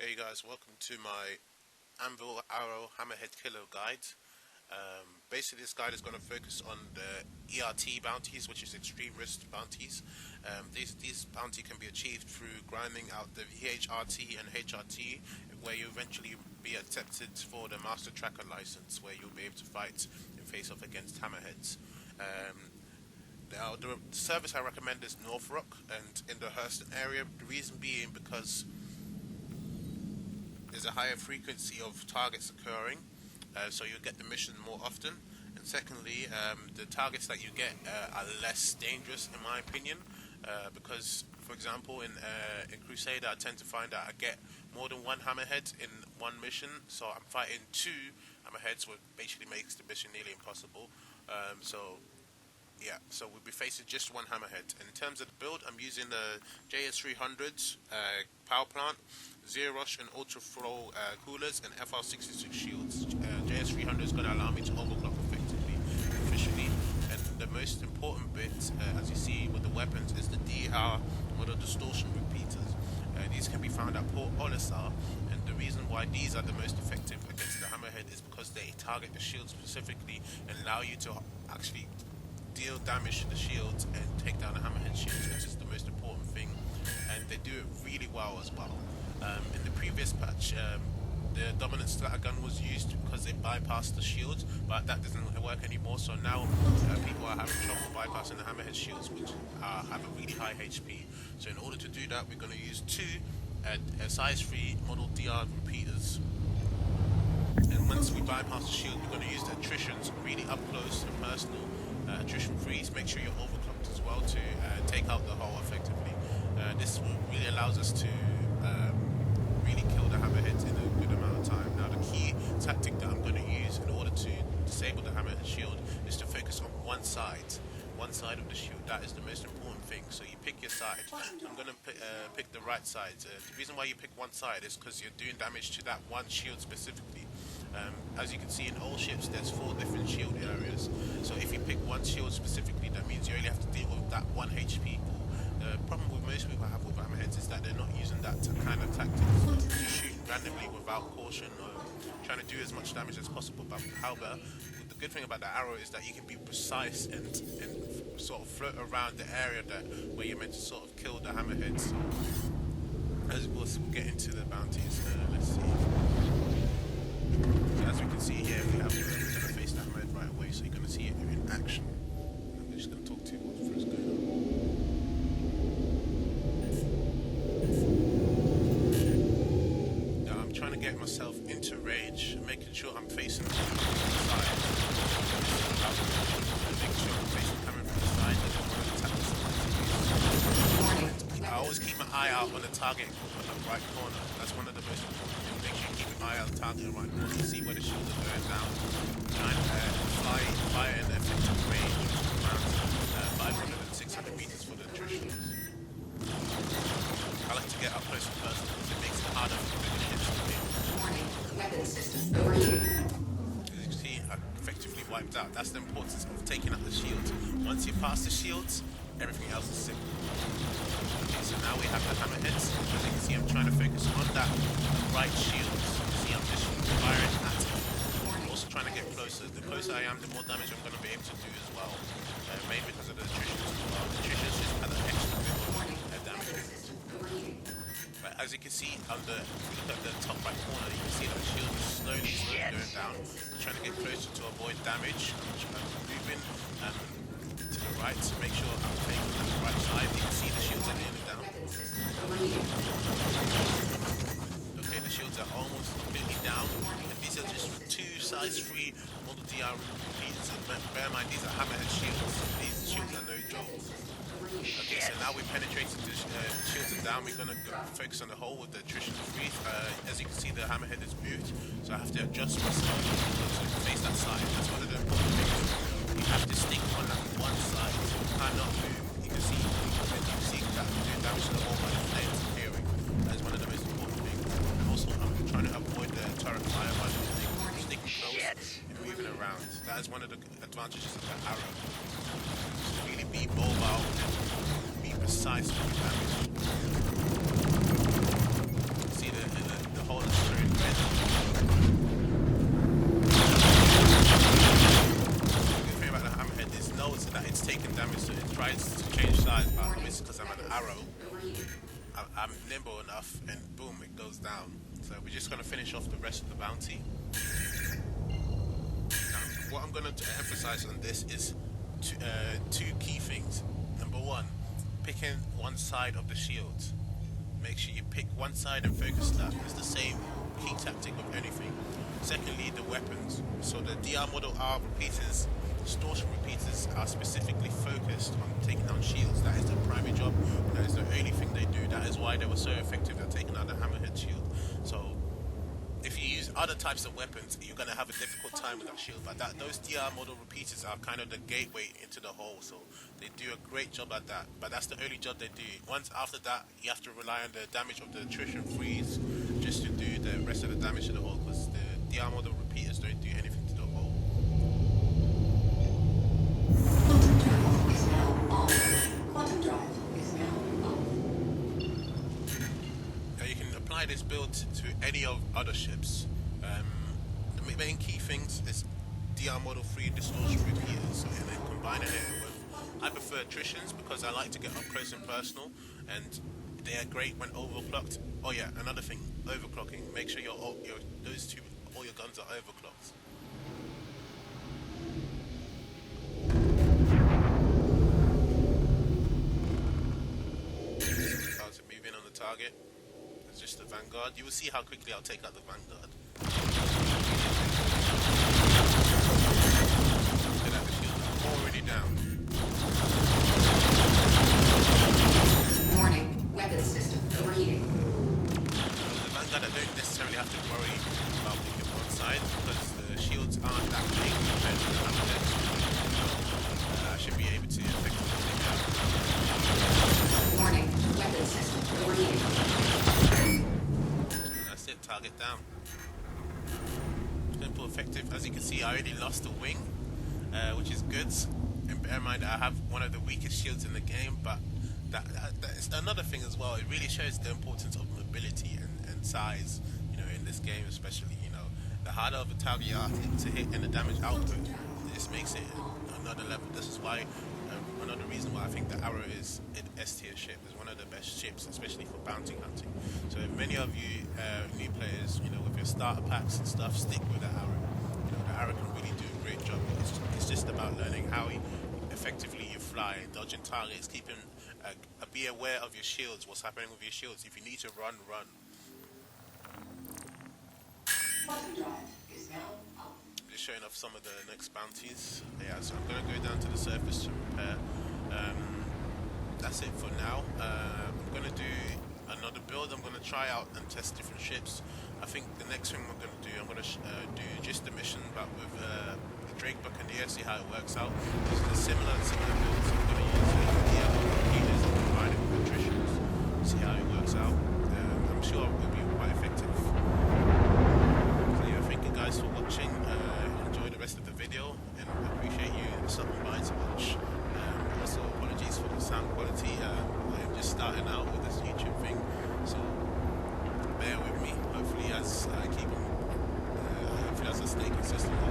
Hey guys, welcome to my Anvil Arrow Hammerhead Killer guide. Basically this guide is going to focus on the ERT bounties, which is extreme risk bounties. These bounty can be achieved through grinding out the VHRT and HRT, where you eventually be accepted for the Master Tracker license, where you'll be able to fight in face-off against Hammerheads. Now, the service I recommend is Northrop and in the Hurston area, the reason being because there's a higher frequency of targets occurring, so you'll get the mission more often. And secondly, the targets that you get are less dangerous in my opinion, because for example in Crusader I tend to find that I get more than one hammerhead in one mission, so I'm fighting two hammerheads, which basically makes the mission nearly impossible. So we'll be facing just one hammerhead. And in terms of the build, I'm using the JS300s power plant, Zero Rush and Ultra Flow coolers, and FR66 shields. JS300 is going to allow me to overclock effectively, efficiently. And the most important bit, as you see with the weapons, is the DR model distortion repeaters. These can be found at Port Olisar, and the reason why these are the most effective against the hammerhead is because they target the shield specifically and allow you to actually deal damage to the shields and take down the hammerhead shields, which is the most important thing, and they do it really well as well. In the previous patch, the dominant splatter gun was used because they bypassed the shields, but that doesn't work anymore, so now people are having trouble bypassing the hammerhead shields, which have a really high HP. So in order to do that, we're going to use two size 3 model DR repeaters. And once we bypass the shield, we're going to use the attritions really up close and personal. Attrition freeze, make sure you're overclocked as well to take out the hull effectively. This really allows us to really kill the hammerheads in a good amount of time. Now the key tactic that I'm going to use in order to disable the hammerhead shield is to focus on one side of the shield. That is the most important thing. So you pick your side. I'm going to pick the right side. The reason why you pick one side is because you're doing damage to that one shield specifically. As you can see in all ships, there's 4 different shield areas. So if you pick one shield specifically, that means you only have to deal with that 1 HP pool. The problem with most people have with hammerheads is that they're not using that kind of tactics to shoot randomly without caution or trying to do as much damage as possible. But however, the good thing about the arrow is that you can be precise and sort of float around the area where you're meant to sort of kill the hammerheads. As we'll get into the bounties, let's see. So as we can see here, we're going to face the hammerhead right away, so you're going to see it in action. I'm just going to talk to you what's first going on. Now I'm trying to get myself into range, making sure I'm facing the side. Making sure I'm facing coming from the side. I don't want to attack the side. I always keep my eye out on the target on the right corner. That's one of the most important things. Make sure you keep your eye out on the target right corner. You see where the shields are going down. Try and fly in effective range around 500 and 600 meters for the attrition. I like to get up close and personal because it makes it harder for the ships to be. Warning, weapon system overheating. As you can see, I effectively wiped out. That's the importance of taking out the shields. Once you pass the shields, everything else is simple. Okay, so now we have the hammerheads. As you can see, I'm trying to focus on that right shield. See, I'm just firing at it. I'm also trying to get closer. The closer I am, the more damage I'm going to be able to do as well. Mainly because of the attritions as well. The attritions just add an extra bit of damage. But as you can see, if you look at the top right corner, you can see that the shield is slowly going down. I'm trying to get closer to avoid damage. I'm moving to the right to make sure I'm taking the right side. You can see the shields are nearly down. Okay, the shields are almost completely down. And these are just 2 size 3 model DR repeaters. Bear in mind, these are hammerhead shields. These shields are no joke. Okay, so now we've penetrated the shields are down. We're going to focus on the hull with the attrition freeze. As you can see, the hammerhead is moved, so I have to adjust myself to face that side. That's one of the important things. You have to stick on that one side, so you cannot move. You can see that doing damage to the hull by the flames appearing. That is one of the most important things. And also, I'm trying to avoid the turret fire by sticking close and moving around. That is one of the advantages of the arrow. So really be mobile and be precise with your damage. See the enough, and boom, it goes down. So we're just going to finish off the rest of the bounty. Now, what I'm going to emphasize on this is two key things. Number one, picking one side of the shield. Make sure you pick one side and focus that. It's the same key tactic of anything. Secondly, the weapons. So the DR model R repeaters, distortion repeaters, are specifically focused on taking down shields. That is their primary job. That is the only thing they do. That is why they were so effective at taking out the HammerHead shield. So if you use other types of weapons, you're going to have a difficult time with that shield. But those DR model repeaters are kind of the gateway into the hole. So they do a great job at that. But that's the only job they do. Once after that, you have to rely on the damage of the attrition freeze just to do the rest of the damage to the hole, because the DR model repeaters don't do anything to the hole. Quantum drive is now on. Quantum drive is now on. Now you can apply this build to any of other ships. The main key things is DR model 3 distortion repeaters, and then combining it with, I prefer attritions because I like to get up close and personal, and they are great when overclocked. Oh yeah, another thing, overclocking. Make sure all your guns are overclocked. Starts moving on the target. It's just the Vanguard. You will see how quickly I'll take out the Vanguard. Look at that, the shield is already down. Warning, weapons system overheating. The Vanguard, I don't necessarily have to worry about picking one side because the shields aren't that big compared to the HammerHead. I should be able to effectively take it out. Warning, weapons system overheating. That's it, target down. Simple, effective. As you can see, I already lost a wing, which is good. And bear in mind, I have one of the weakest shields in the game, but that is another thing as well. It really shows the importance of mobility and size, in this game especially. The harder of a target you are to hit and the damage output, this makes it another level. This is why, another reason why I think the Arrow is an S tier ship. Is one of the best ships, especially for bounty hunting. So if many of you new players, with your starter packs and stuff, stick with the Arrow. The Arrow can really do a great job. It's just about learning how effectively you fly, dodging targets, keeping, be aware of your shields, what's happening with your shields. If you need to run. Quantum drive is now on. Just showing off some of the next bounties. Yeah, so I'm going to go down to the surface to repair. That's it for now. I'm going to do another build. I'm going to try out and test different ships. I think the next thing I'm going to do, I'm going to do just the mission, but with the Drake Buccaneer, see how it works out. Using a similar build, so I'm going to use the repeaters and combine it with Attrition, see how it works out. I'm sure it will be quite effective. So yeah, thank you guys for watching. Enjoy the rest of the video, and I appreciate you stopping by to watch. Also, apologies for the sound quality. I'm just starting out with this YouTube thing, so bear with me. Hopefully, as I stay consistent.